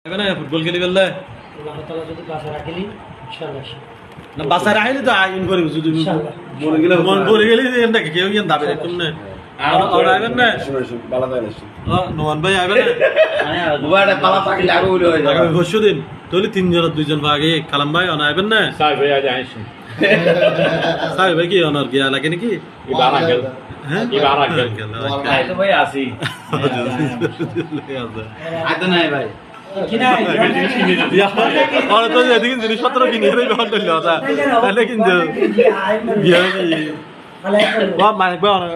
football খেলি ফেললে না বাসায় রাখলে তো আয়োজন করি যদি বলে গেলে নাকি কেউ ইয়ান দাবি রাখুন না আর আইবেন না নোমান ভাই আইবেন না আগামী পরশু দিন তাহলে তিনজন দুইজন ভাগে কালাম ভাই অন আইবেন না সাই ভাই কি অনার গিয়া লাগে নাকি হ্যাঁ ভাই আসি নাই ভাই জিনিসপত্র কিনে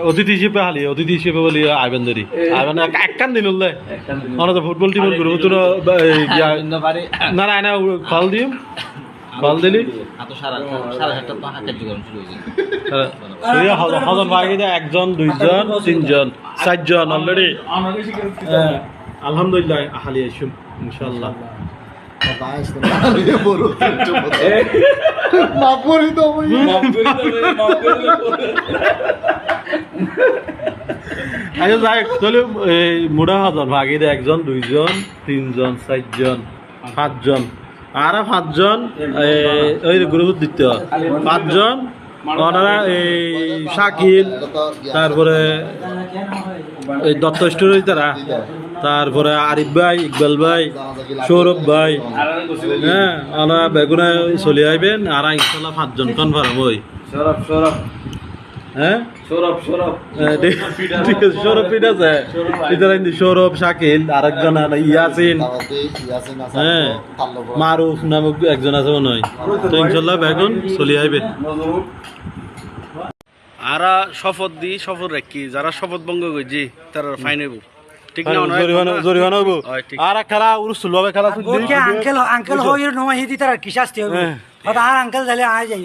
অতিথি হিসেবে হালি অতিথি হিসেবে বলি আইবেন ধরি আইবেন একখান দিন উল্লে ফুটবল টিম করবো তোর না না না কল দিম কল দিলি হজন ভাই একজন দুইজন তিনজন চারজন অলরেডি আলহামদুলিল্লাহ আহালি আইসুম ইনশাআল্লাহ মুড়া হাজার ভাগে একজন দুইজন তিনজন চারজন পাঁচজন আর পাঁচজন ওই গ্রুপ দিতে পাঁচজন ওনারা এই শাকিল তারপরে এই দত্ত স্টোরি তারা তারপরে আরিফ ভাই ইকবাল ভাই সৌরভ ভাই হ্যাঁ ওনারা বেগুনে চলে আইবেন আর ইনশাল্লাহ পাঁচজন কনফার্ম হই হ্যাঁ সৌরভ শাকিল আরেকজন ইয়াসিন হ্যাঁ মারুফ নামক একজন আছে মনে হয় তো ইনশাল্লাহ বেগুন চলে আইবে আর শপথ দি শপথ রাখি যারা শপথ ভঙ্গ করছি তারা ফাইন হইব ঠিক না জরিমানা হইব আর খেলা উরুসুল ভাবে খেলা ওকে আঙ্কেল আঙ্কেল হই নয় হিদি তার কি শাস্তি হবে কথা আর আঙ্কেল জালে আয় যাই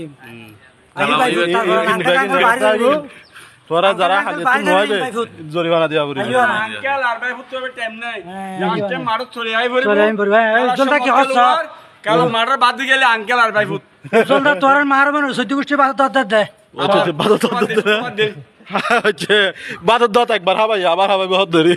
তোরা যারা হাজির নয় জরিমানা দিয়া বলি আঙ্কেল আর ভাই ফুট হবে টাইম নাই আজকে মারত চলে আই ভরি ভাই চলতা কি হচ্ছে কাল মারার বাদ দিয়ে গেলে আঙ্কেল আর ভাই ফুট চলতা তোর মারবে না সত্যি গোষ্ঠী বাদ দে বাদত একবার হাবাই আবার হাবাই বহুত ধরি